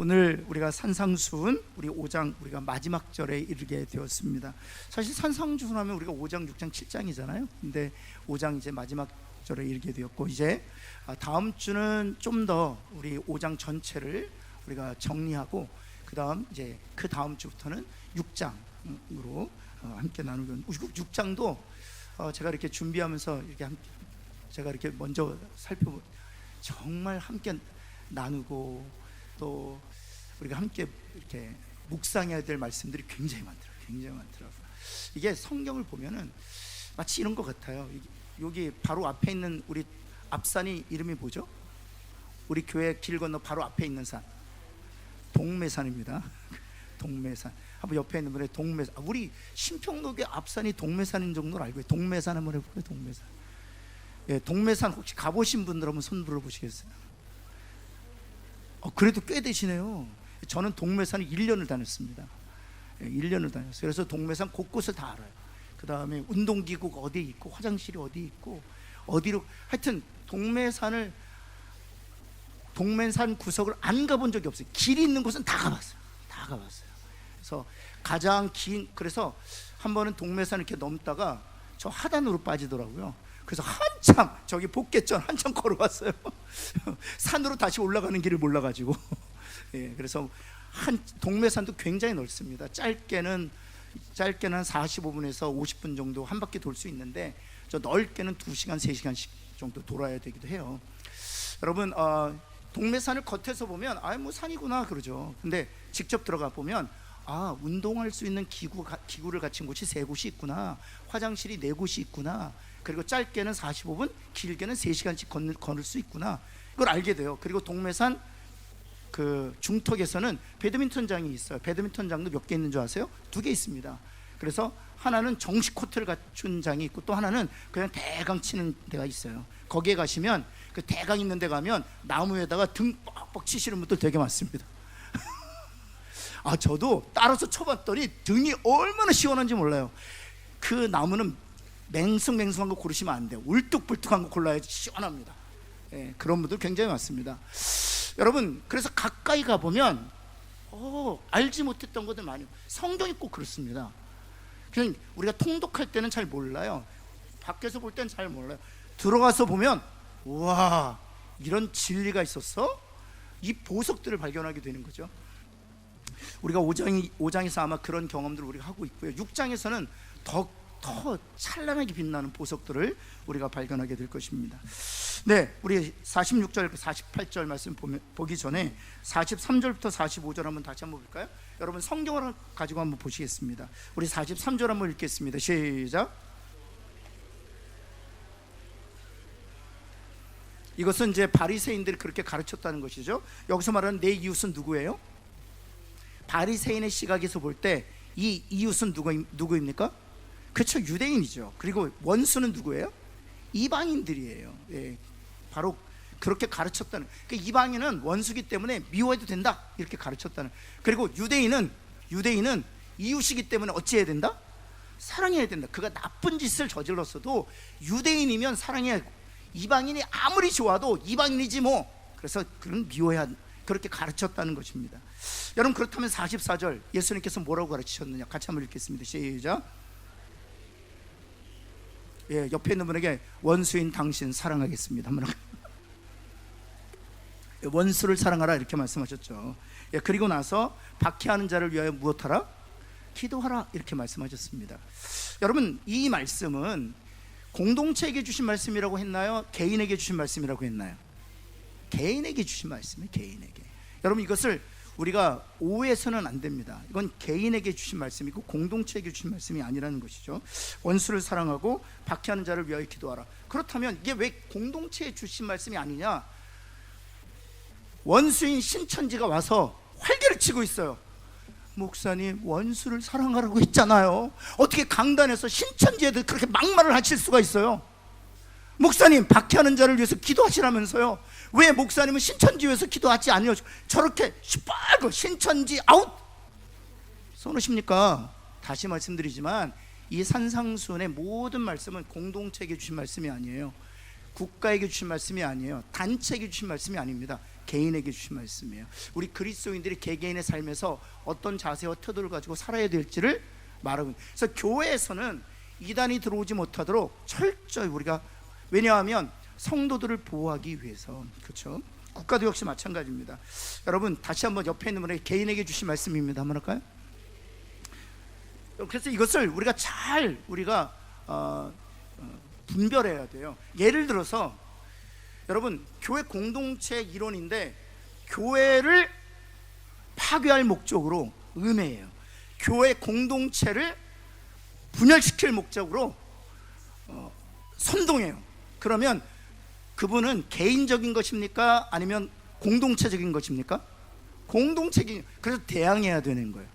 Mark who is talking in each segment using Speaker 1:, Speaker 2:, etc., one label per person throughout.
Speaker 1: 오늘 우리가 산상수훈 우리 5장 우리가 마지막 절에 이르게 되었습니다. 사실 산상수훈 하면 우리가 5장, 6장, 7장이잖아요. 근데 5장 이제 마지막 절에 이르게 되었고, 이제 다음 주는 좀 더 우리 5장 전체를 우리가 정리하고, 그 다음 이제 그 다음 주부터는 6장으로 함께 나누는 6장도 제가 이렇게 준비하면서 이렇게 제가 이렇게 먼저 살펴보, 정말 함께 나누고 또 우리가 함께 이렇게 묵상해야 될 말씀들이 굉장히 많더라고요. 이게 성경을 보면은 마치 이런 것 같아요. 여기 바로 앞에 있는 우리 앞산이 이름이 뭐죠? 우리 교회 길 건너 바로 앞에 있는 산, 동매산입니다. 동매산. 한번 옆에 있는 분의 동매산. 우리 신평록의 앞산이 동매산인 정도로 알고 있어요. 동매산 한번 해볼까요? 동매산. 예, 동매산 혹시 가보신 분들 한번 손 들어보시겠어요? 그래도 꽤 되시네요. 저는 동매산에 1년을 다녔습니다. 1년을 다녔어요. 그래서 동매산 곳곳을 다 알아요. 그 다음에 운동기구가 어디 있고 화장실이 어디 있고 어디로, 하여튼 동매산 구석을 안 가본 적이 없어요. 길이 있는 곳은 다 가봤어요. 그래서 가장 긴, 그래서 한 번은 동매산 이렇게 넘다가 저 하단으로 빠지더라고요. 그래서 한참 저기 복개천 한참 걸어왔어요. 산으로 다시 올라가는 길을 몰라가지고. 예, 그래서 동매산도 굉장히 넓습니다. 짧게는 한 45분에서 50분 정도 한 바퀴 돌 수 있는데, 저 넓게는 2시간, 3시간씩 정도 돌아야 되기도 해요. 여러분, 동매산을 겉에서 보면 뭐 산이구나 그러죠. 근데 직접 들어가 보면 운동할 수 있는 기구를 갖춘 곳이 3곳이 있구나, 화장실이 4곳이 있구나, 그리고 짧게는 45분, 길게는 3시간씩 걸을 수 있구나, 이걸 알게 돼요. 그리고 동매산 그 중턱에서는 배드민턴장이 있어요. 배드민턴장도 몇 개 있는 줄 아세요? 2개 있습니다. 그래서 하나는 정식 코트를 갖춘 장이 있고, 또 하나는 그냥 대강 치는 데가 있어요. 거기에 가시면, 그 대강 있는 데 가면 나무에다가 등 뻑뻑 치시는 분들 되게 많습니다. 저도 따라서 쳐봤더니 등이 얼마나 시원한지 몰라요. 그 나무는 맹숭맹숭한 거 고르시면 안 돼요. 울뚝불뚝한 거 골라야지 시원합니다. 예, 그런 분들 굉장히 많습니다. 여러분, 그래서 가까이 가보면 알지 못했던 것들 많이, 성경이 꼭 그렇습니다. 그냥 우리가 통독할 때는 잘 몰라요. 밖에서 볼 때는 잘 몰라요. 들어가서 보면 와, 이런 진리가 있었어? 이 보석들을 발견하게 되는 거죠. 우리가 5장에서 아마 그런 경험들을 우리가 하고 있고요. 6장에서는 더 찬란하게 빛나는 보석들을 우리가 발견하게 될 것입니다. 네, 우리 46절, 48절 말씀 보기 전에 43절부터 45절 다시 한번 볼까요? 여러분 성경을 가지고 한번 보시겠습니다. 우리 43절 한번 읽겠습니다. 시작. 이것은 이제 바리새인들이 그렇게 가르쳤다는 것이죠. 여기서 말하는 내 이웃은 누구예요? 바리새인의 시각에서 볼 때 이 이웃은 누구입니까? 그렇죠, 유대인이죠. 그리고 원수는 누구예요? 이방인들이에요. 예, 바로 그렇게 가르쳤다는. 그러니까 이방인은 원수기 때문에 미워해도 된다, 이렇게 가르쳤다는. 그리고 유대인은 이웃이기 때문에 어찌해야 된다? 사랑해야 된다. 그가 나쁜 짓을 저질렀어도 유대인이면 사랑해야 하고, 이방인이 아무리 좋아도 이방인이지 뭐, 그래서 그런 미워해야, 그렇게 가르쳤다는 것입니다. 여러분, 그렇다면 44절 예수님께서 뭐라고 가르치셨느냐, 같이 한번 읽겠습니다. 시작. 예, 옆에 있는 분에게 원수인 당신 사랑하겠습니다. 한번 원수를 사랑하라, 이렇게 말씀하셨죠. 예, 그리고 나서 박해하는 자를 위하여 무엇하라? 기도하라, 이렇게 말씀하셨습니다. 여러분, 이 말씀은 공동체에게 주신 말씀이라고 했나요? 개인에게 주신 말씀이라고 했나요? 개인에게 주신 말씀이에요. 개인에게. 여러분, 이것을 우리가 오해해서는 안 됩니다. 이건 개인에게 주신 말씀이고 공동체에게 주신 말씀이 아니라는 것이죠. 원수를 사랑하고 박해하는 자를 위하여 기도하라. 그렇다면 이게 왜 공동체에 주신 말씀이 아니냐? 원수인 신천지가 와서 활개를 치고 있어요. 목사님, 원수를 사랑하라고 했잖아요. 어떻게 강단에서 신천지애들 그렇게 막말을 하실 수가 있어요? 목사님, 박해하는 자를 위해서 기도하시라면서요. 왜 목사님은 신천지 위해서 기도하지 않으려 저렇게 시뻘겋고 신천지 아웃 쏘으십니까? 다시 말씀드리지만 이 산상수훈의 모든 말씀은 공동체에게 주신 말씀이 아니에요. 국가에게 주신 말씀이 아니에요. 단체에게 주신 말씀이 아닙니다. 개인에게 주신 말씀이에요. 우리 그리스도인들이 개개인의 삶에서 어떤 자세와 태도를 가지고 살아야 될지를 말하고 있는. 그래서 교회에서는 이단이 들어오지 못하도록 철저히 우리가, 왜냐하면 성도들을 보호하기 위해서. 그렇죠? 국가도 역시 마찬가지입니다. 여러분 다시 한번 옆에 있는 분에게 개인에게 주신 말씀입니다. 한번 할까요? 그래서 이것을 우리가 잘 분별해야 돼요. 예를 들어서 여러분 교회 공동체 이론인데 교회를 파괴할 목적으로 음해해요. 교회 공동체를 분열시킬 목적으로 선동해요. 그러면 그분은 개인적인 것입니까? 아니면 공동체적인 것입니까? 공동체적인. 그래서 대항해야 되는 거예요.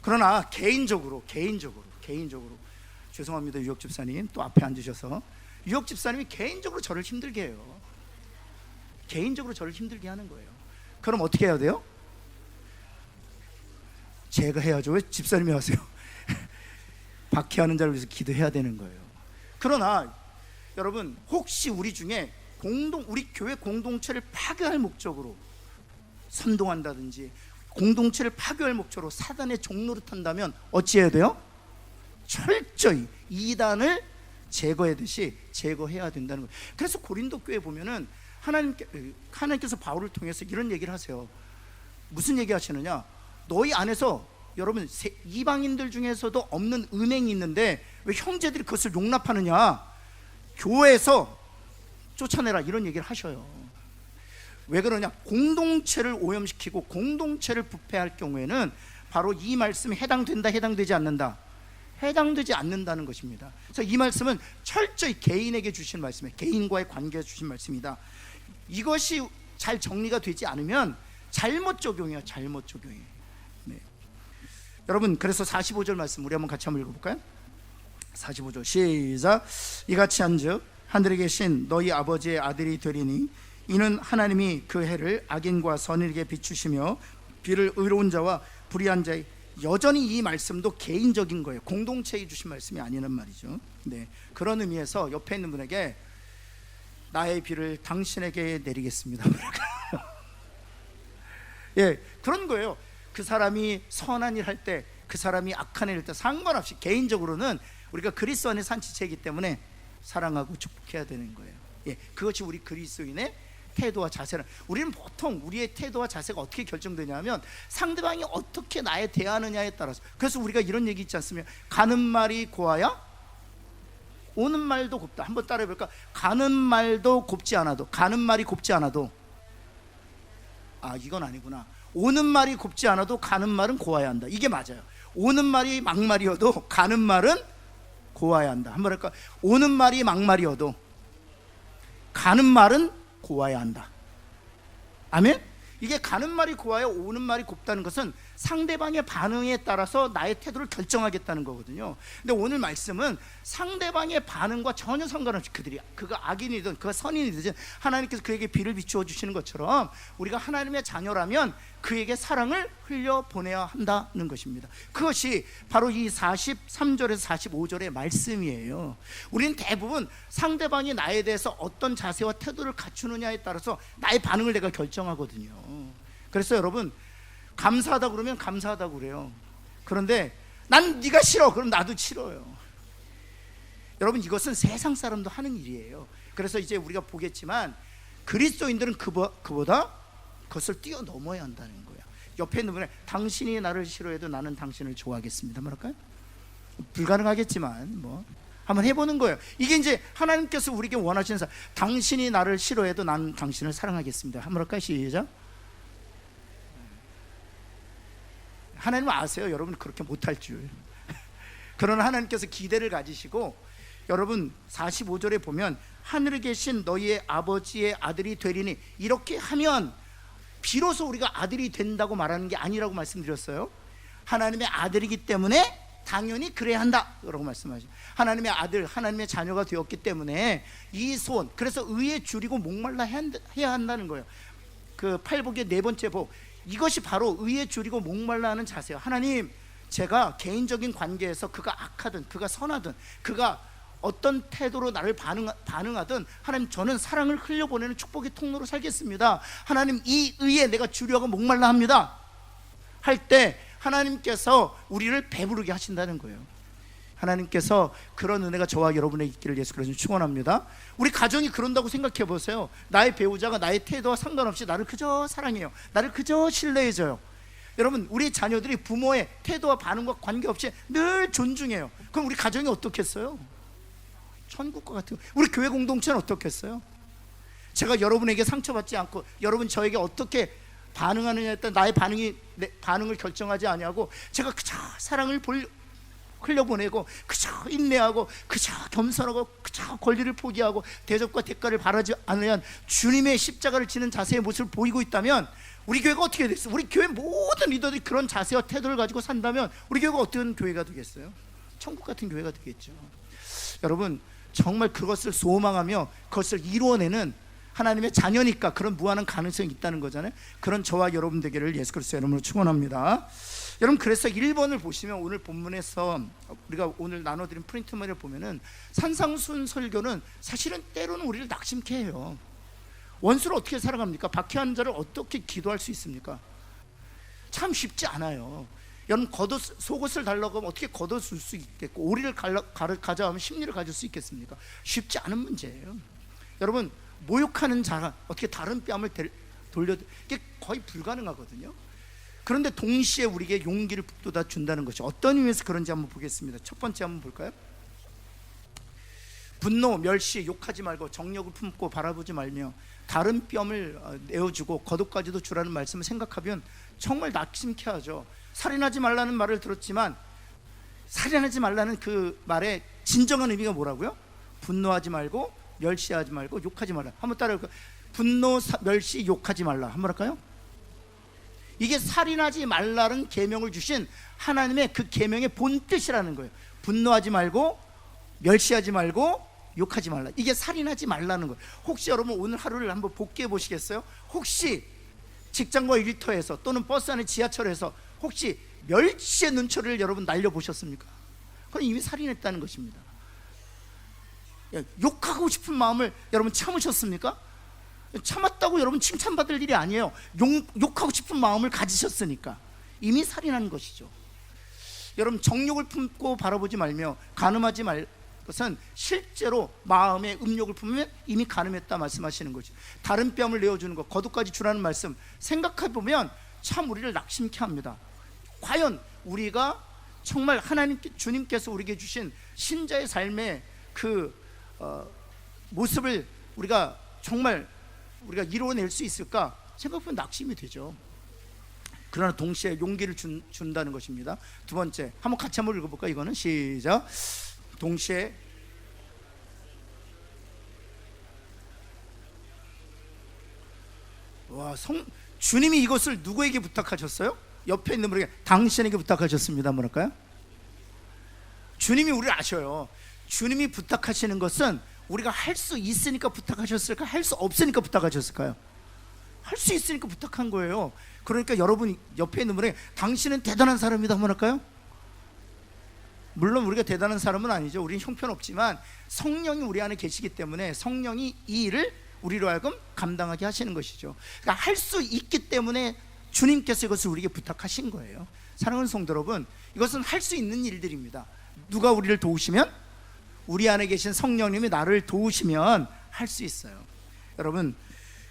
Speaker 1: 그러나 개인적으로 죄송합니다. 유혁 집사님 또 앞에 앉으셔서, 유혁 집사님이 개인적으로 저를 힘들게 해요. 개인적으로 저를 힘들게 하는 거예요. 그럼 어떻게 해야 돼요? 제가 해야죠. 왜 집사님이 하세요? 박해하는 자를 위해서 기도해야 되는 거예요. 그러나 여러분 혹시 우리 중에 우리 교회 공동체를 파괴할 목적으로 선동한다든지 공동체를 파괴할 목적으로 사단의 종노릇한다면 어찌해야 돼요? 철저히 이단을 제거하듯이 제거해야 된다는 거예요. 그래서 고린도 교회 보면은 하나님께서 바울을 통해서 이런 얘기를 하세요. 무슨 얘기 하시느냐? 너희 안에서 여러분 이방인들 중에서도 없는 음행이 있는데 왜 형제들이 그것을 용납하느냐? 교회에서 쫓아내라, 이런 얘기를 하셔요. 왜 그러냐? 공동체를 오염시키고 공동체를 부패할 경우에는 바로 이 말씀이 해당된다, 해당되지 않는다? 해당되지 않는다는 것입니다. 그래서 이 말씀은 철저히 개인에게 주신 말씀이에요. 개인과의 관계에 주신 말씀이다. 이것이 잘 정리가 되지 않으면 잘못 적용이에요. 잘못 적용이에요. 네. 여러분 그래서 45절 말씀 우리 한번 같이 한번 읽어볼까요? 45절 시작. 이같이 한즉 하늘에 계신 너희 아버지의 아들이 되리니 이는 하나님이 그 해를 악인과 선인에게 비추시며 비를 의로운 자와 불의한 자의. 여전히 이 말씀도 개인적인 거예요. 공동체에 주신 말씀이 아니란 말이죠. 네, 그런 의미에서 옆에 있는 분에게 나의 비를 당신에게 내리겠습니다. 예, 그런 거예요. 그 사람이 선한 일 할 때, 그 사람이 악한 일 할 때 상관없이 개인적으로는 우리가 그리스도 안에 산 지체이기 때문에 사랑하고 축복해야 되는 거예요. 예, 그것이 우리 그리스도인의 태도와 자세는. 우리는 보통 우리의 태도와 자세가 어떻게 결정되냐면 상대방이 어떻게 나에 대하느냐에 따라서. 그래서 우리가 이런 얘기 있지 않습니까? 가는 말이 고와야 오는 말도 곱다. 한번 따라해 볼까? 가는 말도 곱지 않아도, 가는 말이 곱지 않아도, 이건 아니구나. 오는 말이 곱지 않아도 가는 말은 고와야 한다. 이게 맞아요. 오는 말이 막말이어도 가는 말은 고와야 한다. 한번 할까? 오는 말이 막말이어도 가는 말은 고와야 한다. 아멘? 이게 가는 말이 고와야 오는 말이 곱다는 것은 상대방의 반응에 따라서 나의 태도를 결정하겠다는 거거든요. 근데 오늘 말씀은 상대방의 반응과 전혀 상관없이 그가 악인이든 그가 선인이든 하나님께서 그에게 비를 비추어 주시는 것처럼 우리가 하나님의 자녀라면 그에게 사랑을 흘려보내야 한다는 것입니다. 그것이 바로 이 43절에서 45절의 말씀이에요. 우리는 대부분 상대방이 나에 대해서 어떤 자세와 태도를 갖추느냐에 따라서 나의 반응을 내가 결정하거든요. 그래서 여러분 감사하다 그러면 감사하다고 그래요. 그런데 난 네가 싫어 그럼 나도 싫어요. 여러분 이것은 세상 사람도 하는 일이에요. 그래서 이제 우리가 보겠지만 그리스도인들은 그보다 그것을 뛰어넘어야 한다는 거예요. 옆에 있는 분에 당신이 나를 싫어해도 나는 당신을 좋아하겠습니다. 뭐랄까요? 불가능하겠지만 뭐 한번 해보는 거예요. 이게 이제 하나님께서 우리에게 원하시는 사람. 당신이 나를 싫어해도 난 당신을 사랑하겠습니다. 한번 할까요? 시작. 하나님은 아세요. 여러분 그렇게 못할 줄. 그러나 하나님께서 기대를 가지시고 여러분 45절에 보면 하늘에 계신 너희의 아버지의 아들이 되리니 이렇게 하면 비로소 우리가 아들이 된다고 말하는 게 아니라고 말씀드렸어요. 하나님의 아들이기 때문에 당연히 그래야 한다 라고 말씀하시죠. 하나님의 아들, 하나님의 자녀가 되었기 때문에 이 소원, 그래서 의에 줄이고 목말라 해야 한다는 거예요. 그 팔복의 네 번째 복, 이것이 바로 의에 줄이고 목말라 하는 자세예요. 하나님, 제가 개인적인 관계에서 그가 악하든 그가 선하든 그가 어떤 태도로 나를 반응하든 하나님, 저는 사랑을 흘려보내는 축복의 통로로 살겠습니다. 하나님, 이 의에 내가 주려고 목말라 합니다 할 때 하나님께서 우리를 배부르게 하신다는 거예요. 하나님께서 그런 은혜가 저와 여러분의 있기를 예수 그리스도로 축원합니다. 우리 가정이 그런다고 생각해 보세요. 나의 배우자가 나의 태도와 상관없이 나를 그저 사랑해요. 나를 그저 신뢰해줘요. 여러분, 우리 자녀들이 부모의 태도와 반응과 관계없이 늘 존중해요. 그럼 우리 가정이 어떻겠어요? 천국과 같은. 우리 교회 공동체는 어떻겠어요? 제가 여러분에게 상처받지 않고 여러분 저에게 어떻게 반응하느냐에 따라 나의 반응을 결정하지 아니하고, 제가 그저 사랑을 흘려보내고 그저 인내하고 그저 겸손하고 그저 권리를 포기하고 대접과 대가를 바라지 않으면 주님의 십자가를 지는 자세의 모습을 보이고 있다면 우리 교회가 어떻게 됐어요? 우리 교회 모든 리더들이 그런 자세와 태도를 가지고 산다면 우리 교회가 어떤 교회가 되겠어요? 천국 같은 교회가 되겠죠. 여러분, 정말 그것을 소망하며 그것을 이루어내는 하나님의 자녀니까 그런 무한한 가능성이 있다는 거잖아요. 그런 저와 여러분 되기를 예수 그리스도 이름으로 축원합니다. 여러분, 그래서 1번을 보시면 오늘 본문에서 우리가 오늘 나눠드린 프린트물을 보면은 산상수훈 설교는 사실은 때로는 우리를 낙심케 해요. 원수를 어떻게 살아갑니까? 박해한 자를 어떻게 기도할 수 있습니까? 참 쉽지 않아요. 여러분, 속옷을 달라고 하면 어떻게 걷어줄 수 있겠고, 오리를 가자 하면 심리를 가질 수 있겠습니까? 쉽지 않은 문제예요. 여러분, 모욕하는 자가 어떻게 다른 뺨을 이게 거의 불가능하거든요. 그런데 동시에 우리에게 용기를 북돋아 준다는 것이 어떤 의미에서 그런지 한번 보겠습니다. 첫 번째 한번 볼까요? 분노, 멸시, 욕하지 말고 정욕을 품고 바라보지 말며 다른 뺨을 내어주고 거독까지도 주라는 말씀을 생각하면 정말 낙심케 하죠. 살인하지 말라는 말을 들었지만 살인하지 말라는 그 말의 진정한 의미가 뭐라고요? 분노하지 말고 멸시하지 말고 욕하지 말라. 한번 따라해볼까요? 분노, 멸시, 욕하지 말라. 한번 할까요? 이게 살인하지 말라는 계명을 주신 하나님의 그 계명의 본뜻이라는 거예요. 분노하지 말고 멸시하지 말고 욕하지 말라. 이게 살인하지 말라는 거예요. 혹시 여러분 오늘 하루를 한번 복귀해 보시겠어요? 혹시 직장과 일터에서 또는 버스 안에 지하철에서 혹시 멸시의 눈초리를 여러분 날려보셨습니까? 그건 이미 살인했다는 것입니다. 욕하고 싶은 마음을 여러분 참으셨습니까? 참았다고 여러분 칭찬받을 일이 아니에요. 욕하고 싶은 마음을 가지셨으니까 이미 살인한 것이죠. 여러분, 정욕을 품고 바라보지 말며 간음하지 말 것은 실제로 마음에 음욕을 품으면 이미 간음했다 말씀하시는 거죠. 다른 뺨을 내어주는 것, 거두까지 주라는 말씀 생각해보면 참 우리를 낙심케 합니다. 과연 우리가 정말 주님께서 우리에게 주신 신자의 삶의 그 모습을 우리가 이루어낼 수 있을까 생각해보면 낙심이 되죠. 그러나 동시에 용기를 준다는 것입니다. 두 번째, 한번 같이 한번 읽어볼까? 이거는 시작. 동시에 주님이 이것을 누구에게 부탁하셨어요? 옆에 있는 분에게, 당신에게 부탁하셨습니다. 뭐랄까요? 주님이 우리를 아셔요. 주님이 부탁하시는 것은 우리가 할 수 있으니까 부탁하셨을까? 할 수 없으니까 부탁하셨을까요? 할 수 있으니까 부탁한 거예요. 그러니까 여러분 옆에 있는 분에게, 당신은 대단한 사람이다. 뭐랄까요? 물론 우리가 대단한 사람은 아니죠. 우리는 형편없지만 성령이 우리 안에 계시기 때문에 성령이 이 일을 우리로 하여금 감당하게 하시는 것이죠. 그러니까 할 수 있기 때문에 주님께서 이것을 우리에게 부탁하신 거예요. 사랑하는 성도 여러분, 이것은 할 수 있는 일들입니다. 누가 우리를 도우시면? 우리 안에 계신 성령님이 나를 도우시면 할 수 있어요. 여러분,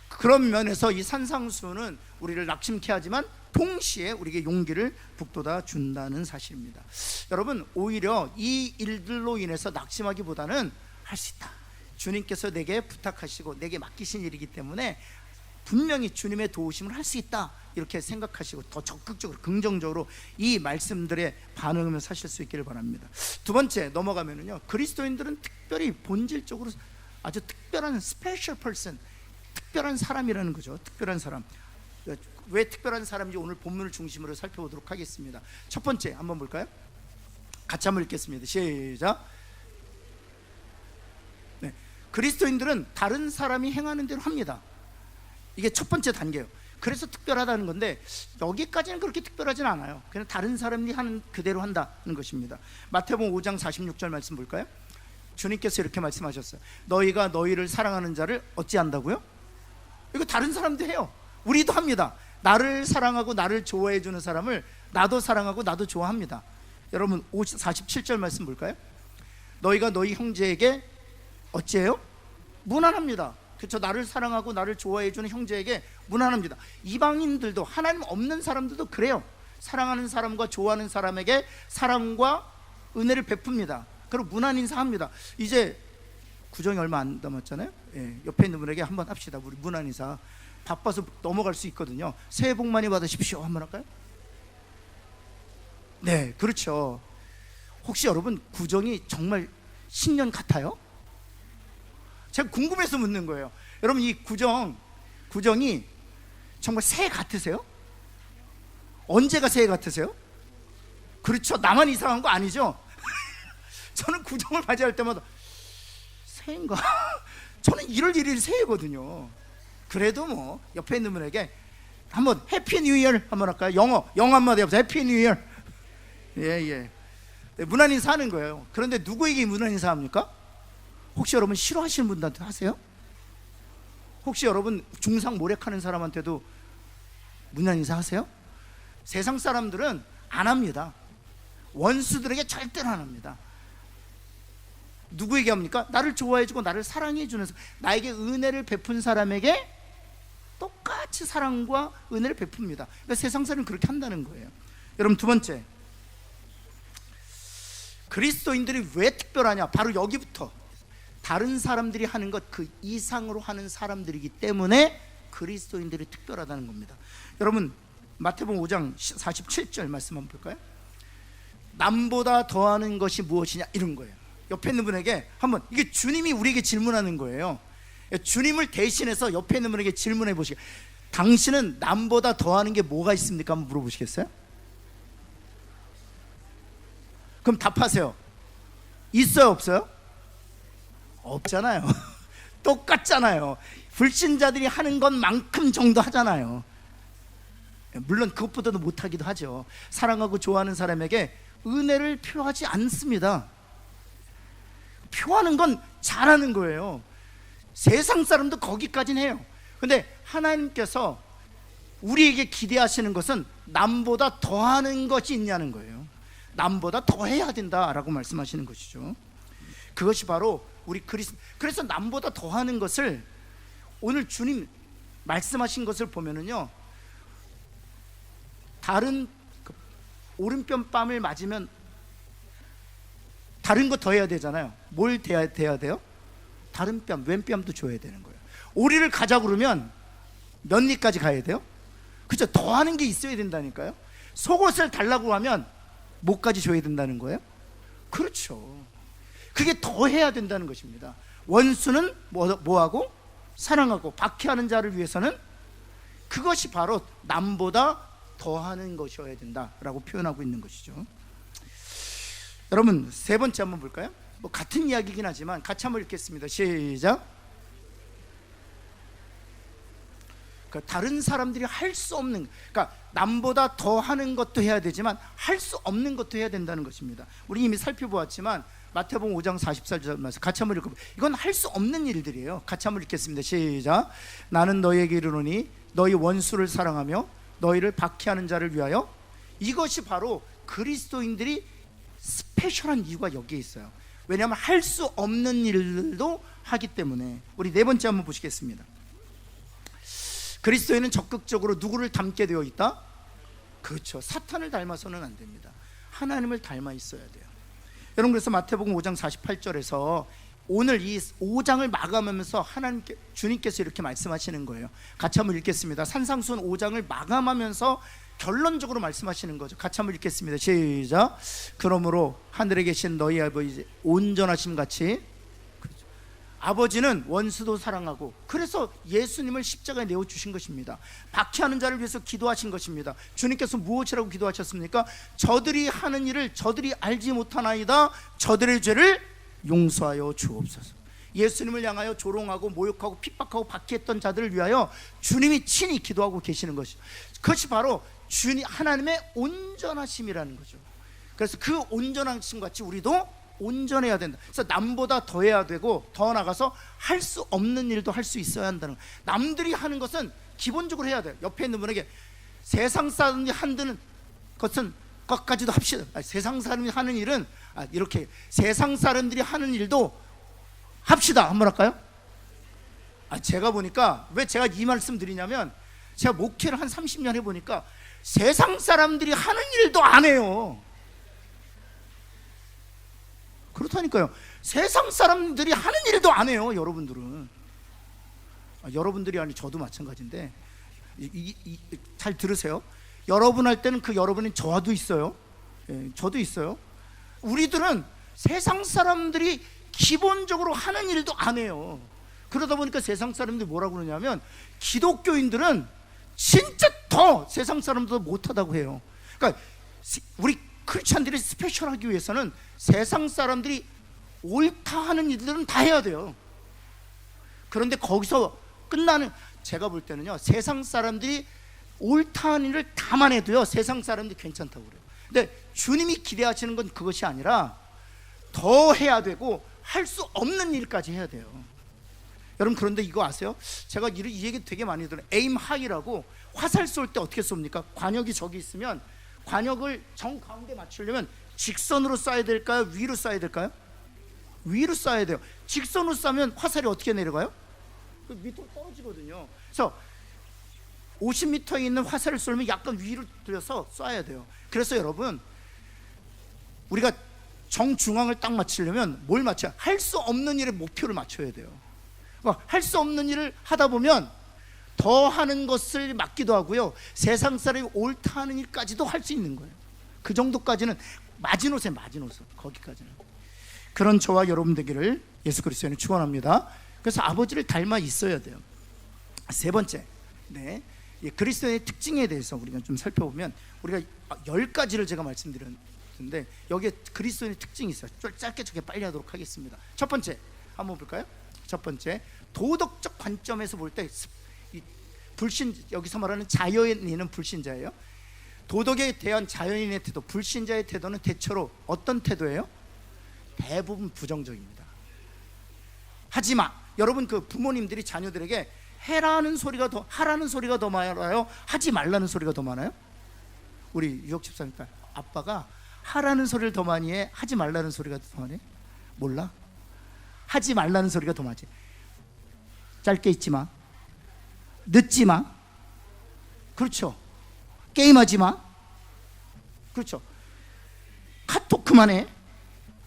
Speaker 1: 그런 면에서 이 산상수훈은 우리를 낙심케 하지만 동시에 우리에게 용기를 북돋아 준다는 사실입니다. 여러분, 오히려 이 일들로 인해서 낙심하기보다는 할 수 있다, 주님께서 내게 부탁하시고 내게 맡기신 일이기 때문에 분명히 주님의 도우심을 할 수 있다, 이렇게 생각하시고 더 적극적으로 긍정적으로 이 말씀들에 반응하며 사실 수 있기를 바랍니다. 두 번째 넘어가면은요, 그리스도인들은 특별히 본질적으로 아주 특별한 스페셜 퍼슨, 특별한 사람이라는 거죠. 특별한 사람. 왜 특별한 사람인지 오늘 본문을 중심으로 살펴보도록 하겠습니다. 첫 번째 한번 볼까요? 같이 한번 읽겠습니다. 시작. 네. 그리스도인들은 다른 사람이 행하는 대로 합니다. 이게 첫 번째 단계예요. 그래서 특별하다는 건데 여기까지는 그렇게 특별하진 않아요. 그냥 다른 사람이 하는 그대로 한다는 것입니다. 마태복음 5장 46절 말씀 볼까요? 주님께서 이렇게 말씀하셨어요. 너희가 너희를 사랑하는 자를 어찌한다고요? 이거 다른 사람도 해요. 우리도 합니다. 나를 사랑하고 나를 좋아해 주는 사람을 나도 사랑하고 나도 좋아합니다. 여러분 47절 말씀 볼까요? 너희가 너희 형제에게 어찌해요? 무난합니다. 그렇죠? 나를 사랑하고 나를 좋아해 주는 형제에게 무난합니다. 이방인들도, 하나님 없는 사람들도 그래요. 사랑하는 사람과 좋아하는 사람에게 사랑과 은혜를 베풉니다. 그리고 무난 인사합니다. 이제 구정이 얼마 안 남았잖아요. 예, 옆에 있는 분에게 한번 합시다. 우리 무난 인사. 바빠서 넘어갈 수 있거든요. 새해 복 많이 받으십시오. 한번 할까요? 네, 그렇죠. 혹시 여러분 구정이 정말 신년 같아요? 제가 궁금해서 묻는 거예요. 여러분 이 구정이 정말 새해 같으세요? 언제가 새해 같으세요? 그렇죠. 나만 이상한 거 아니죠? 저는 구정을 맞이할 때마다 새해인가? 저는 1월 1일 새해거든요. 그래도 뭐 옆에 있는 분에게 한번 해피 뉴 이어 한번 할까요? 영어 한마디 해보세요. 해피 뉴 이어. 예. 네, 무난 인사하는 거예요. 그런데 누구에게 무난 인사합니까? 혹시 여러분 싫어하시는 분들한테 하세요? 혹시 여러분 중상 모략하는 사람한테도 무난 인사 하세요? 세상 사람들은 안 합니다. 원수들에게 절대로 안 합니다. 누구에게 합니까? 나를 좋아해주고 나를 사랑해주는, 나에게 은혜를 베푼 사람에게 똑같이 사랑과 은혜를 베풉니다. 그러니까 세상 사람은 그렇게 한다는 거예요. 여러분 두 번째, 그리스도인들이 왜 특별하냐? 바로 여기부터 다른 사람들이 하는 것 그 이상으로 하는 사람들이기 때문에 그리스도인들이 특별하다는 겁니다. 여러분 마태복음 5장 47절 말씀 한번 볼까요? 남보다 더하는 것이 무엇이냐, 이런 거예요. 옆에 있는 분에게 한번, 이게 주님이 우리에게 질문하는 거예요. 주님을 대신해서 옆에 있는 분에게 질문해 보시게. 당신은 남보다 더하는 게 뭐가 있습니까? 한번 물어보시겠어요? 그럼 답하세요. 있어요, 없어요? 없잖아요. 똑같잖아요. 불신자들이 하는 것만큼 정도 하잖아요. 물론 그것보다도 못하기도 하죠. 사랑하고 좋아하는 사람에게 은혜를 표하지 않습니다. 표하는 건 잘하는 거예요. 세상 사람도 거기까지는 해요. 근데 하나님께서 우리에게 기대하시는 것은 남보다 더하는 것이 있냐는 거예요. 남보다 더해야 된다라고 말씀하시는 것이죠. 그것이 바로 우리 그래서 남보다 더하는 것을 오늘 주님 말씀하신 것을 보면은요, 다른 오른편 뺨을 맞으면 다른 거 더 해야 되잖아요. 뭘 돼야 돼요? 다른 뺨, 왼뺨도 줘야 되는 거예요. 오리를 가자 그러면 몇 리까지 가야 돼요? 그렇죠. 더 하는 게 있어야 된다니까요. 속옷을 달라고 하면 뭐까지 줘야 된다는 거예요? 그렇죠. 그게 더 해야 된다는 것입니다. 원수는 뭐하고? 사랑하고 박해하는 자를 위해서는 그것이 바로 남보다 더하는 것이어야 된다라고 표현하고 있는 것이죠. 여러분 세 번째 한번 볼까요? 뭐 같은 이야기이긴 하지만 같이 한번 읽겠습니다. 시작. 그러니까 다른 사람들이 할 수 없는, 그러니까 남보다 더 하는 것도 해야 되지만 할 수 없는 것도 해야 된다는 것입니다. 우리 이미 살펴보았지만 마태복음 5장 44절 말씀 같이 한번 읽어볼까요? 이건 할 수 없는 일들이에요. 같이 한번 읽겠습니다. 시작. 나는 너희에게 이르노니 너희 원수를 사랑하며 너희를 박해하는 자를 위하여. 이것이 바로 그리스도인들이 스페셜한 이유가 여기에 있어요. 왜냐하면 할 수 없는 일들도 하기 때문에. 우리 네 번째 한번 보시겠습니다. 그리스도인은 적극적으로 누구를 닮게 되어 있다? 그렇죠. 사탄을 닮아서는 안 됩니다. 하나님을 닮아 있어야 돼요. 여러분 그래서 마태복음 5장 48절에서 오늘 이 5장을 마감하면서 주님께서 이렇게 말씀하시는 거예요. 같이 한번 읽겠습니다. 산상수훈 5장을 마감하면서 결론적으로 말씀하시는 거죠. 같이 한번 읽겠습니다. 시작. 그러므로 하늘에 계신 너희 아버지 온전하심 같이, 아버지는 원수도 사랑하고, 그래서 예수님을 십자가에 내어주신 것입니다. 박해하는 자를 위해서 기도하신 것입니다. 주님께서 무엇이라고 기도하셨습니까? 저들이 하는 일을 저들이 알지 못하나이다. 저들의 죄를 용서하여 주옵소서. 예수님을 향하여 조롱하고 모욕하고 핍박하고 박해했던 자들을 위하여 주님이 친히 기도하고 계시는 것이죠. 그것이 바로 하나님의 온전하심이라는 거죠. 그래서 그 온전하심 같이 우리도 온전해야 된다. 그래서 남보다 더 해야 되고, 더 나가서 할 수 없는 일도 할 수 있어야 한다는 거예요. 남들이 하는 것은 기본적으로 해야 돼요. 옆에 있는 분에게 세상 사람들이 하는 것까지도 합시다. 세상 사람이 하는 일은 이렇게 세상 사람들이 하는 일도 합시다. 한번 할까요? 제가 보니까 왜 제가 이 말씀 드리냐면, 제가 목회를 한 30년 해보니까 세상 사람들이 하는 일도 안 해요. 그렇다니까요. 세상 사람들이 하는 일도 안 해요. 여러분들은. 여러분들이 아니 저도 마찬가지인데, 잘 들으세요. 여러분 할 때는 그 여러분이 저도 있어요. 저도 있어요. 우리들은 세상 사람들이 기본적으로 하는 일도 안 해요. 그러다 보니까 세상 사람들이 뭐라고 그러냐면, 기독교인들은 진짜 더 세상 사람들도 못하다고 해요. 그러니까 우리 크리스찬들이 스페셜하기 위해서는 세상 사람들이 옳다 하는 일들은 다 해야 돼요. 그런데 거기서 끝나는, 제가 볼 때는요, 세상 사람들이 옳다 하는 일을 다만 해도요, 세상 사람들이 괜찮다고 그래요. 근데 주님이 기대하시는 건 그것이 아니라 더 해야 되고 할 수 없는 일까지 해야 돼요. 여러분, 그런데 이거 아세요? 제가 이 얘기 되게 많이 들어요. 에임 하이라고, 화살 쏠 때 어떻게 쏩니까? 관역이 저기 있으면 관역을 정 가운데 맞추려면 직선으로 쏴야 될까요? 위로 쏴야 될까요? 위로 쏴야 돼요. 직선으로 쏘면 화살이 어떻게 내려가요? 밑으로 떨어지거든요. 그래서 50m에 있는 화살을 쏘면 약간 위로 들여서 쏴야 돼요. 그래서 여러분, 우리가 정중앙을 딱 맞추려면 뭘 맞춰야? 할 수 없는 일에 목표를 맞춰야 돼요. 할 수 없는 일을 하다 보면 더 하는 것을 맡기도 하고요, 세상 사람이 옳다 하는 일까지도 할 수 있는 거예요. 그 정도까지는 마지노선, 거기까지는. 그런 저와 여러분 되기를 예수 그리스도는 축원합니다. 그래서 아버지를 닮아 있어야 돼요. 세 번째, 그리스도의 특징에 대해서 우리가 좀 살펴보면, 우리가 10가지를 제가 말씀드렸는데 여기에 그리스도의 특징이 있어요. 짧게 빨리 하도록 하겠습니다. 첫 번째 한번 볼까요? 첫 번째, 도덕적 관점에서 볼 때 여기서 말하는 자연인은 불신자예요. 도덕에 대한 자연인의 태도, 불신자의 태도는 대체로 어떤 태도예요? 대부분 부정적입니다. 하지마. 여러분, 그 부모님들이 자녀들에게 하라는 소리가 더 많아요? 하지 말라는 소리가 더 많아요? 우리 유혁 집사님 딸, 아빠가 하라는 소리를 더 많이 해? 하지 말라는 소리가 더 많이 해? 몰라? 하지 말라는 소리가 더 많지. 짧게 있지 마, 늦지 마, 그렇죠. 게임하지 마, 그렇죠. 카톡 그만해.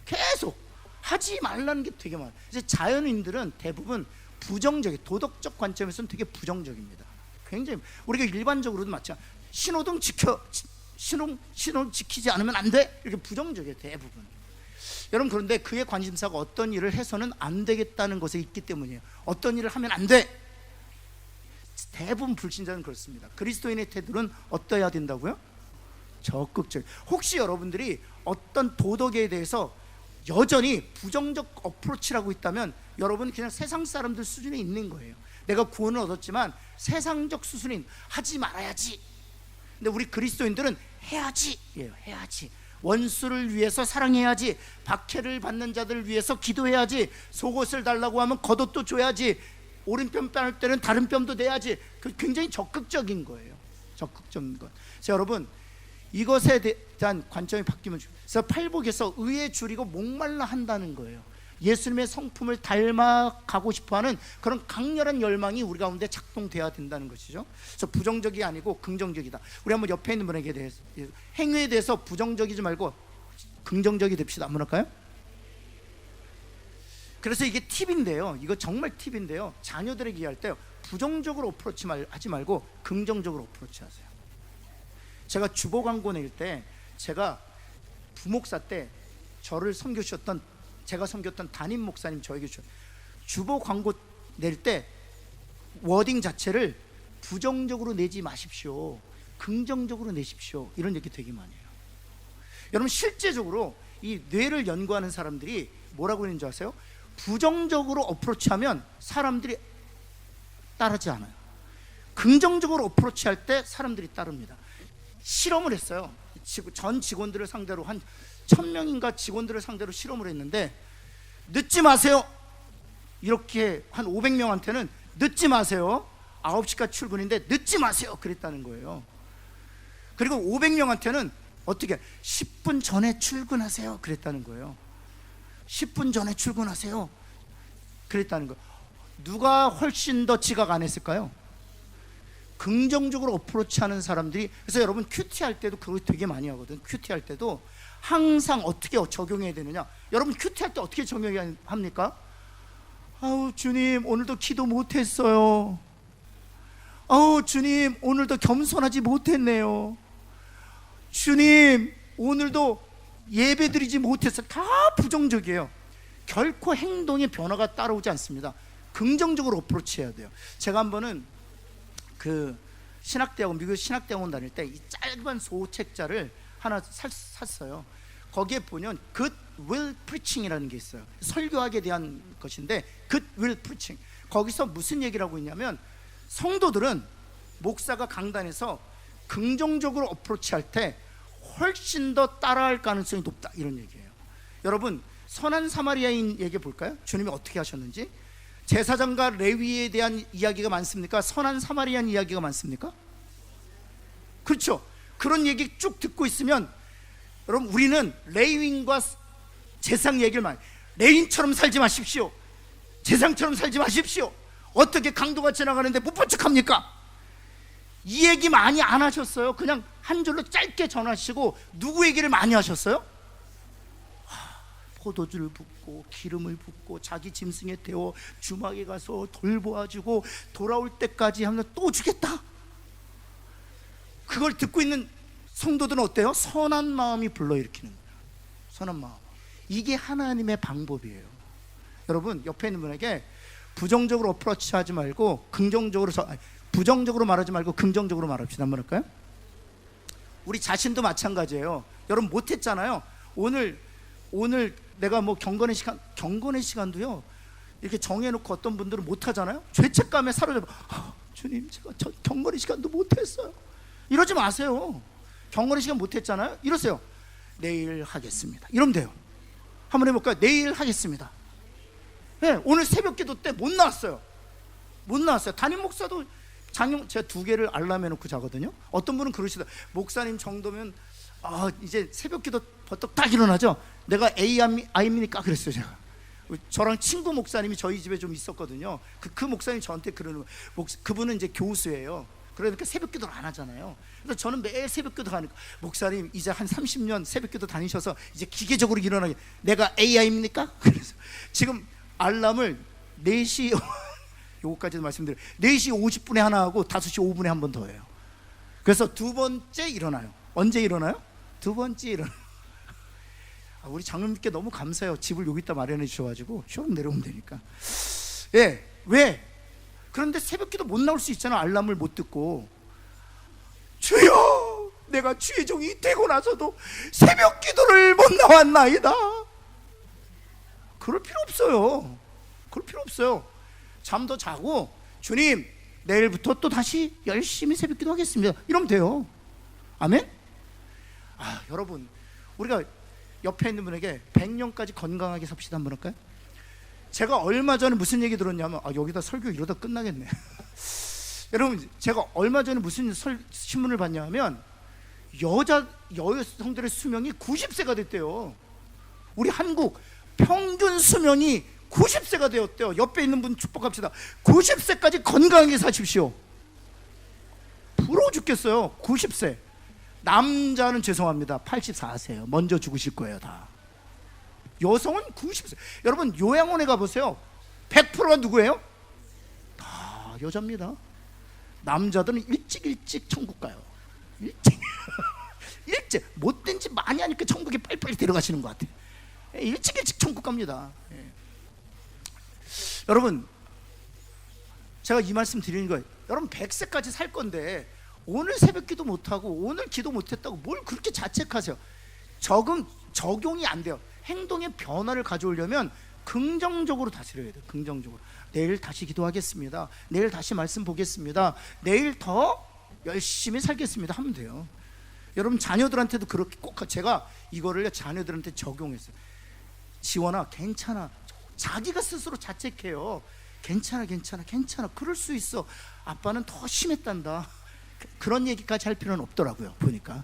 Speaker 1: 계속 하지 말라는 게 되게 많아요. 이제 자연인들은 대부분 부정적이, 도덕적 관점에서는 되게 부정적입니다. 굉장히. 우리가 일반적으로도 마찬가지. 신호등 지키지 않으면 안 돼, 이렇게 부정적이에요, 대부분. 여러분, 그런데 그의 관심사가 어떤 일을 해서는 안 되겠다는 것에 있기 때문이에요. 어떤 일을 하면 안 돼. 대부분 불신자는 그렇습니다. 그리스도인의 태도는 어떠해야 된다고요? 적극적. 혹시 여러분들이 어떤 도덕에 대해서 여전히 부정적 어프로치라고 있다면, 여러분 그냥 세상 사람들 수준에 있는 거예요. 내가 구원을 얻었지만 세상적 수준인, 하지 말아야지. 근데 우리 그리스도인들은 해야지. 해야지. 원수를 위해서 사랑해야지. 박해를 받는 자들을 위해서 기도해야지. 속옷을 달라고 하면 겉옷도 줘야지. 오른편 뺨을 때는 다른 뺨도 내야지. 굉장히 적극적인 거예요. 적극적인 것. 그래서 여러분, 이것에 대한 관점이 바뀌면, 그래서 팔복에서 의에 줄이고 목말라 한다는 거예요. 예수님의 성품을 닮아가고 싶어하는 그런 강렬한 열망이 우리 가운데 작동돼야 된다는 것이죠. 그래서 부정적이 아니고 긍정적이다. 우리 한번 옆에 있는 분에게 대해서, 행위에 대해서 부정적이지 말고 긍정적이 됩시다. 한번 할까요? 그래서 이게 팁인데요, 이거 정말 팁인데요, 자녀들에게 얘기할 때 부정적으로 어프로치 하지 말고 긍정적으로 어프로치 하세요. 제가 주보 광고 낼 때, 제가 부목사 때 저를 섬겨주셨던, 제가 섬겼던 담임 목사님 저에게 주셨어요. 주보 광고 낼 때 워딩 자체를 부정적으로 내지 마십시오, 긍정적으로 내십시오, 이런 얘기 되게 많이 해요. 여러분, 실제적으로 이 뇌를 연구하는 사람들이 뭐라고 하는 줄 아세요? 부정적으로 어프로치하면 사람들이 따르지 않아요. 긍정적으로 어프로치할 때 사람들이 따릅니다. 실험을 했어요. 전 직원들을 상대로 한 1000명인가 직원들을 상대로 실험을 했는데 늦지 마세요. 이렇게 한 500명한테는 늦지 마세요. 9시까지 출근인데 늦지 마세요. 그랬다는 거예요. 그리고 500명한테는 어떻게 10분 전에 출근하세요. 그랬다는 거예요. 10분 전에 출근하세요. 그랬다는 거예요. 누가 훨씬 더 지각 안 했을까요? 긍정적으로 어프로치하는 사람들이. 그래서 여러분 큐티 할 때도 그거 되게 많이 하거든. 큐티 할 때도 항상 어떻게 적용해야 되느냐. 여러분 큐티 할 때 어떻게 적용해야 합니까? 아우 주님 오늘도 기도 못했어요. 아우 주님 오늘도 겸손하지 못했네요. 주님 오늘도 예배드리지 못했어요. 다 부정적이에요. 결코 행동의 변화가 따라오지 않습니다. 긍정적으로 어프로치해야 돼요. 제가 한 번은 그 신학대학원, 미국 신학대학원 다닐 때 이 짧은 소책자를 하나 샀어요. 거기에 보면 Good Will Preaching이라는 게 있어요. 설교학에 대한 것인데 Good Will Preaching. 거기서 무슨 얘기를 하고 있냐면 성도들은 목사가 강단에서 긍정적으로 어프로치할 때 훨씬 더 따라할 가능성이 높다, 이런 얘기예요. 여러분 선한 사마리아인 얘기 볼까요? 주님이 어떻게 하셨는지. 제사장과 레위에 대한 이야기가 많습니까? 선한 사마리안 이야기가 많습니까? 그렇죠. 그런 얘기 쭉 듣고 있으면 여러분 우리는 레위인과 제사장 얘기를 많이, 레위인처럼 살지 마십시오, 제사장처럼 살지 마십시오, 어떻게 강도가 지나가는데 못 본 척합니까? 이 얘기 많이 안 하셨어요. 그냥 한 줄로 짧게 전하시고 누구 얘기를 많이 하셨어요? 포도주를 붓고 기름을 붓고 자기 짐승에 태워 주막에 가서 돌보아주고 돌아올 때까지 하면 또 주겠다. 그걸 듣고 있는 성도들은 어때요? 선한 마음이 불러일으키는 거예요. 선한 마음. 이게 하나님의 방법이에요. 여러분 옆에 있는 분에게 부정적으로 어프로치 하지 말고 부정적으로 말하지 말고 긍정적으로 말합시다. 한번 할까요? 우리 자신도 마찬가지예요. 여러분 못했잖아요. 오늘 내가 뭐 경건의 시간도요 이렇게 정해놓고 어떤 분들은 못하잖아요. 죄책감에 사로잡아. 주님 제가 경건의 시간도 못했어요. 이러지 마세요. 경건의 시간 못했잖아요. 이러세요. 내일 하겠습니다. 이러면 돼요. 한번 해볼까요? 내일 하겠습니다. 네, 오늘 새벽 기도 때 못 나왔어요. 담임 목사도 제가 2개를 알람 해놓고 자거든요. 어떤 분은 그러시다. 목사님 정도면 이제 새벽 기도 버떡 딱 일어나죠. 내가 A입니까? 그랬어요. 제가 저랑 친구 목사님이 저희 집에 좀 있었거든요. 그 목사님이 저한테 그러는 거예요. 그분은 이제 교수예요. 그러니까 새벽 기도를 안 하잖아요. 그래서 저는 매일 새벽 기도 가니까 목사님 이제 한 30년 새벽 기도 다니셔서 이제 기계적으로 일어나게, 내가 AI입니까? 그래서 지금 알람을 4시 요거까지도 말씀드려요. 4시 50분에 하나 하고 5시 5분에 한 번 더 해요. 그래서 2번째 일어나요. 언제 일어나요? 2번째 일어나요. 우리 장로님께 너무 감사해요. 집을 여기다 마련해 주셔가지고 쇼룸 내려오면 되니까. 예, 왜? 그런데 새벽기도 못 나올 수 있잖아. 알람을 못 듣고. 주여, 내가 주의 종이 되고 나서도 새벽기도를 못 나왔나이다. 그럴 필요 없어요. 잠도 자고 주님 내일부터 또 다시 열심히 새벽기도 하겠습니다. 이러면 돼요. 아멘? 여러분 우리가 옆에 있는 분에게 100년까지 건강하게 삽시다 한번 할까요? 제가 얼마 전에 무슨 얘기 들었냐면 여기다 설교 이러다 끝나겠네. 여러분 제가 얼마 전에 무슨 신문을 봤냐면 여성들의 수명이 90세가 됐대요. 우리 한국 평균 수명이 90세가 되었대요. 옆에 있는 분 축복합시다. 90세까지 건강하게 사십시오. 부러워 죽겠어요. 90세. 남자는 죄송합니다. 84세예요. 먼저 죽으실 거예요. 다. 여성은 90세. 여러분 요양원에 가보세요. 100%가 누구예요? 다 여자입니다. 남자들은 일찍 천국 가요. 일찍 못된 짓 많이 하니까 천국에 빨리빨리 데려가시는 것 같아요. 일찍 천국 갑니다. 여러분 제가 이 말씀 드리는 거예요. 여러분 100세까지 살 건데 오늘 새벽 기도 못하고 오늘 기도 못했다고 뭘 그렇게 자책하세요. 적용이 안 돼요. 행동의 변화를 가져오려면 긍정적으로 다스려야 돼요. 긍정적으로. 내일 다시 기도하겠습니다. 내일 다시 말씀 보겠습니다. 내일 더 열심히 살겠습니다 하면 돼요. 여러분 자녀들한테도 그렇게 꼭 제가 이거를 자녀들한테 적용했어요. 지원아 괜찮아. 자기가 스스로 자책해요. 괜찮아 그럴 수 있어. 아빠는 더 심했단다. 그런 얘기까지 할 필요는 없더라고요 보니까.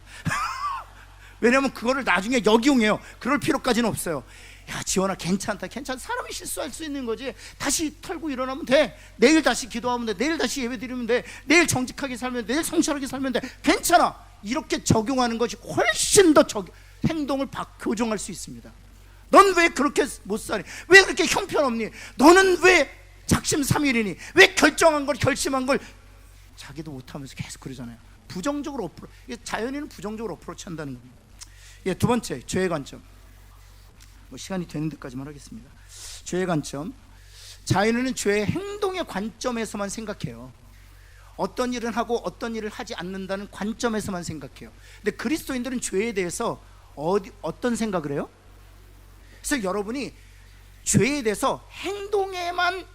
Speaker 1: 왜냐면 그거를 나중에 역이용해요. 그럴 필요까지는 없어요. 야 지원아 괜찮다. 사람이 실수할 수 있는 거지. 다시 털고 일어나면 돼. 내일 다시 기도하면 돼. 내일 다시 예배 드리면 돼. 내일 정직하게 살면 돼. 내일 성실하게 살면 돼. 괜찮아. 이렇게 적용하는 것이 훨씬 더 행동을 교정할 수 있습니다. 넌 왜 그렇게 못 사니? 왜 그렇게 형편없니? 너는 왜 작심삼일이니? 왜 결심한 걸 자기도 못하면서 계속 그러잖아요. 부정적으로 자연인은 부정적으로 어프로치 한다는 겁니다. 두 번째, 죄의 관점. 시간이 되는 데까지만 하겠습니다. 죄의 관점. 자연인은 죄의 행동의 관점에서만 생각해요. 어떤 일은 하고 어떤 일을 하지 않는다는 관점에서만 생각해요. 근데 그리스도인들은 죄에 대해서 어떤 생각을 해요? 그래서 여러분이 죄에 대해서 행동에만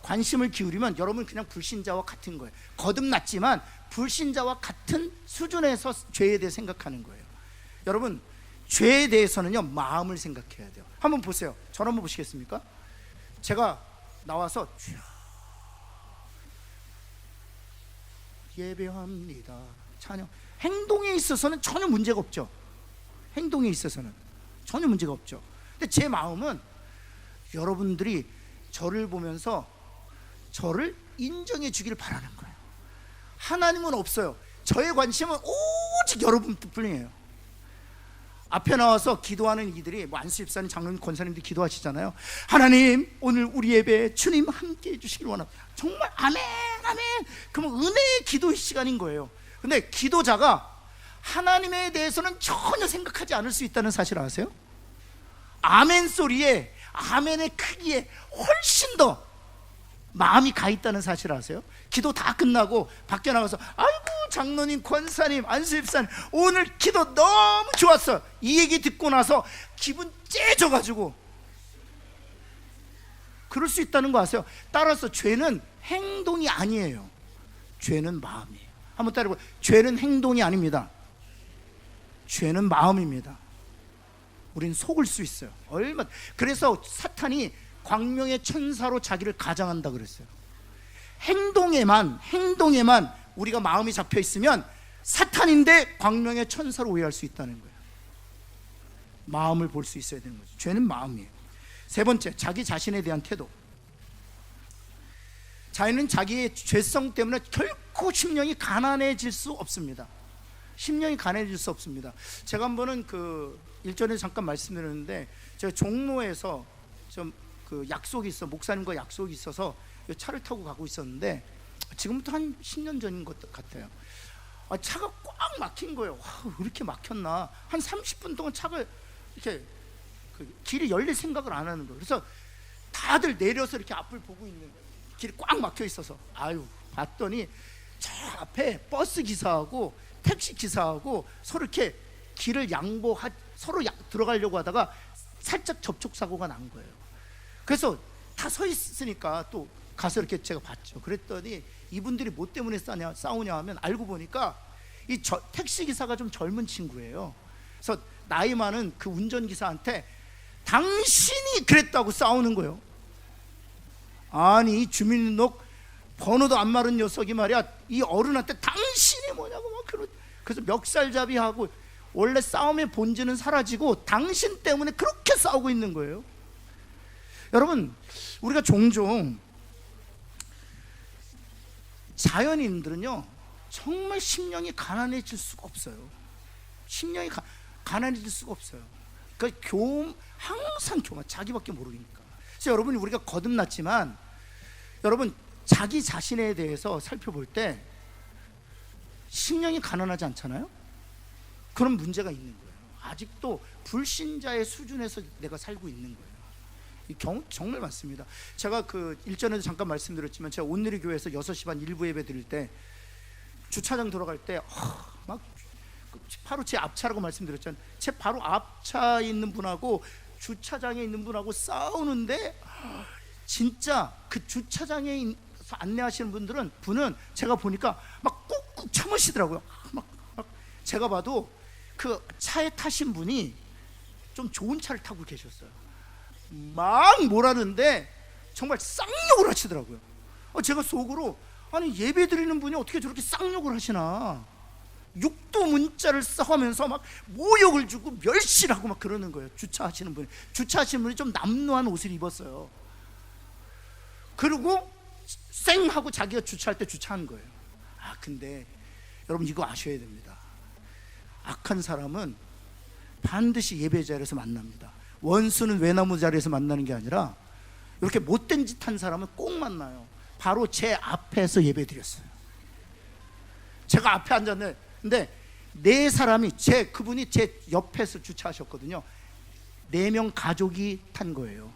Speaker 1: 관심을 기울이면 여러분 그냥 불신자와 같은 거예요. 거듭났지만 불신자와 같은 수준에서 죄에 대해 생각하는 거예요. 여러분 죄에 대해서는요 마음을 생각해야 돼요. 한번 보세요. 저를 한번 보시겠습니까? 제가 나와서 예배합니다 찬양, 행동에 있어서는 전혀 문제가 없죠. 행동에 있어서는 전혀 문제가 없죠. 근데 제 마음은 여러분들이 저를 보면서 저를 인정해 주기를 바라는 거예요. 하나님은 없어요. 저의 관심은 오직 여러분뿐이에요. 앞에 나와서 기도하는 이들이 안수 집사님, 장로님, 권사님들 기도하시잖아요. 하나님 오늘 우리 예배 주님 함께 해주시길 원합니다. 정말 아멘 아멘. 그러면 은혜의 기도 시간인 거예요. 근데 기도자가 하나님에 대해서는 전혀 생각하지 않을 수 있다는 사실 아세요? 아멘 소리에, 아멘의 크기에 훨씬 더 마음이 가 있다는 사실 아세요? 기도 다 끝나고 밖에 나가서 아이고 장로님, 권사님, 안수집사님 오늘 기도 너무 좋았어, 이 얘기 듣고 나서 기분 째져가지고 그럴 수 있다는 거 아세요? 따라서 죄는 행동이 아니에요. 죄는 마음이에요. 한번 따라해보세요. 죄는 행동이 아닙니다. 죄는 마음입니다. 우린 속을 수 있어요. 그래서 사탄이 광명의 천사로 자기를 가장한다 그랬어요. 행동에만 우리가 마음이 잡혀 있으면 사탄인데 광명의 천사로 오해할 수 있다는 거예요. 마음을 볼 수 있어야 되는 거죠. 죄는 마음이에요. 세 번째, 자기 자신에 대한 태도. 자기는 자기의 죄성 때문에 결코 심령이 가난해질 수 없습니다. 심령이 가난해질 수 없습니다. 제가 한 번은 일전에 잠깐 말씀드렸는데, 제가 종로에서 약속이 있어, 목사님과 약속이 있어서 차를 타고 가고 있었는데, 지금부터 한 10년 전인 것 같아요. 차가 꽉 막힌 거예요. 왜 이렇게 막혔나. 한 30분 동안 차가 이렇게 길이 열릴 생각을 안 하는 거예요. 그래서 다들 내려서 이렇게 앞을 보고 있는 거예요. 길이 꽉 막혀 있어서. 봤더니 저 앞에 버스 기사하고 택시 기사하고 서로 이렇게 길을 서로 들어가려고 하다가 살짝 접촉 사고가 난 거예요. 그래서 다 서 있으니까 또 가서 이렇게 제가 봤죠. 그랬더니 이분들이 뭐 때문에 싸우냐 하면, 알고 보니까 이 택시 기사가 좀 젊은 친구예요. 그래서 나이 많은 그 운전기사한테 당신이 그랬다고 싸우는 거예요. 아니, 이 주민등록 번호도 안 마른 녀석이 말이야, 이 어른한테 당신이 뭐냐고 막 그래서 멱살잡이하고, 원래 싸움의 본질은 사라지고 당신 때문에 그렇게 싸우고 있는 거예요. 여러분, 우리가 종종 자연인들은요 정말 심령이 가난해질 수가 없어요. 심령이 가난해질 수가 없어요. 그러니까 항상 자기밖에 모르니까. 그래서 여러분, 우리가 거듭났지만 여러분, 자기 자신에 대해서 살펴볼 때 심령이 가난하지 않잖아요. 그런 문제가 있는 거예요. 아직도 불신자의 수준에서 내가 살고 있는 거예요. 이 경우 정말 많습니다. 제가 일전에도 잠깐 말씀드렸지만, 제가 온누리 교회에서 6시 반 일부 예배 드릴 때 주차장 들어갈 때 막 바로 제 앞차라고 말씀드렸잖아요. 제 바로 앞차에 있는 분하고 주차장에 있는 분하고 싸우는데, 진짜 그 주차장에 안내하시는 분은 제가 보니까 막 꾹꾹 참으시더라고요. 막 제가 봐도 그 차에 타신 분이 좀 좋은 차를 타고 계셨어요. 막 뭐라는데 정말 쌍욕을 하시더라고요. 제가 속으로 아니 예배 드리는 분이 어떻게 저렇게 쌍욕을 하시나, 육두 문자를 써가면서 막 모욕을 주고 멸시를 하고 막 그러는 거예요. 주차하시는 분이 좀 남루한 옷을 입었어요. 그리고 쌩 하고 자기가 주차할 때 주차한 거예요. 근데 여러분 이거 아셔야 됩니다. 악한 사람은 반드시 예배 자리에서 만납니다. 원수는 외나무 자리에서 만나는 게 아니라 이렇게 못된 짓 한 사람은 꼭 만나요. 바로 제 앞에서 예배 드렸어요. 제가 앞에 앉았는데 네 사람이 그분이 제 옆에서 주차하셨거든요. 4명 가족이 탄 거예요.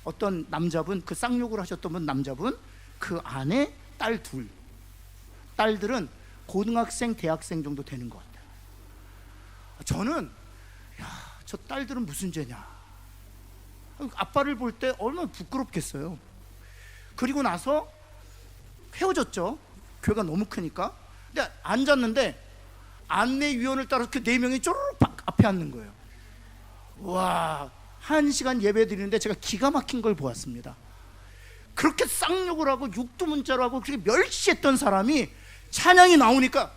Speaker 1: 어떤 남자분, 그 쌍욕을 하셨던 분 남자분, 그 안에 딸 둘, 딸들은 고등학생, 대학생 정도 되는 것 같아요. 저는 저 딸들은 무슨 죄냐, 아빠를 볼 때 얼마나 부끄럽겠어요. 그리고 나서 헤어졌죠. 교회가 너무 크니까. 근데 앉았는데 안내위원을 따라서 그 4명이 쪼르륵 앞에 앉는 거예요. 와, 1시간 예배 드리는데 제가 기가 막힌 걸 보았습니다. 그렇게 쌍욕을 하고 육두문자로 하고 그렇게 멸시했던 사람이 찬양이 나오니까,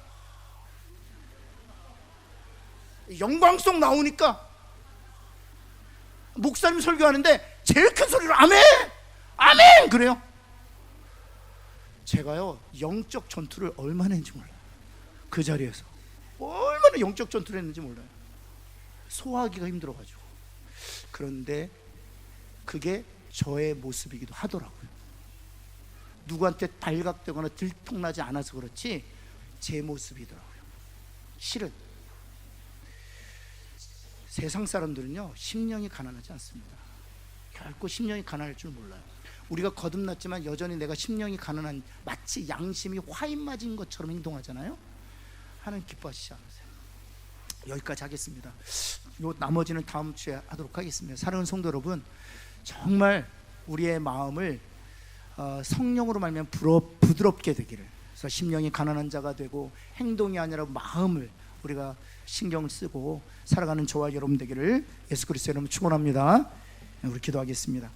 Speaker 1: 영광송 나오니까, 목사님 설교하는데 제일 큰 소리로 아멘! 아멘! 그래요. 제가요 영적 전투를 얼마나 했는지 몰라요. 그 자리에서 얼마나 영적 전투를 했는지 몰라요. 소화하기가 힘들어가지고. 그런데 그게 저의 모습이기도 하더라고요. 누구한테 발각되거나 들통나지 않아서 그렇지 제 모습이더라고요. 실은 세상 사람들은요 심령이 가난하지 않습니다. 결코 심령이 가난할 줄 몰라요. 우리가 거듭났지만 여전히 내가 심령이 가난한, 마치 양심이 화인 맞은 것처럼 행동하잖아요. 하나님 기뻐하시지 않으세요. 여기까지 하겠습니다. 요 나머지는 다음 주에 하도록 하겠습니다. 사랑하는 성도 여러분, 정말 우리의 마음을 성령으로 말미암아 부드럽게 되기를, 그래서 심령이 가난한 자가 되고 행동이 아니라 마음을 우리가 신경을 쓰고 살아가는 저와 여러분 되기를 예수 그리스도 이름으로 축원합니다. 우리 기도하겠습니다.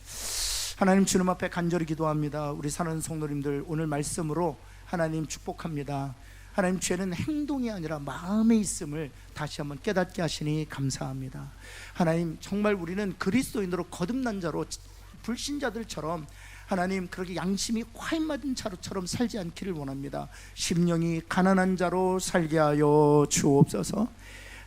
Speaker 1: 하나님, 주님 앞에 간절히 기도합니다. 우리 사는 성도님들 오늘 말씀으로 하나님 축복합니다. 하나님, 죄는 행동이 아니라 마음에 있음을 다시 한번 깨닫게 하시니 감사합니다. 하나님, 정말 우리는 그리스도인으로 거듭난 자로, 불신자들처럼 하나님 그렇게 양심이 화인 맞은 자로처럼 살지 않기를 원합니다. 심령이 가난한 자로 살게 하여 주옵소서.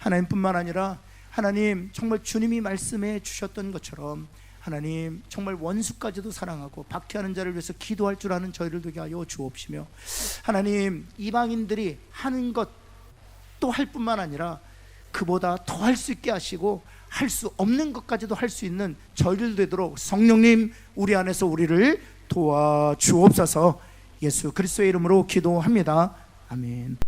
Speaker 1: 하나님뿐만 아니라 하나님, 정말 주님이 말씀해 주셨던 것처럼 하나님 정말 원수까지도 사랑하고 박해하는 자를 위해서 기도할 줄 아는 저희를 되게 하여 주옵시며, 하나님 이방인들이 하는 것 또 할 뿐만 아니라 그보다 더 할 수 있게 하시고 할 수 없는 것까지도 할 수 있는 저희들 되도록 성령님 우리 안에서 우리를 도와주옵소서. 예수 그리스도의 이름으로 기도합니다. 아멘.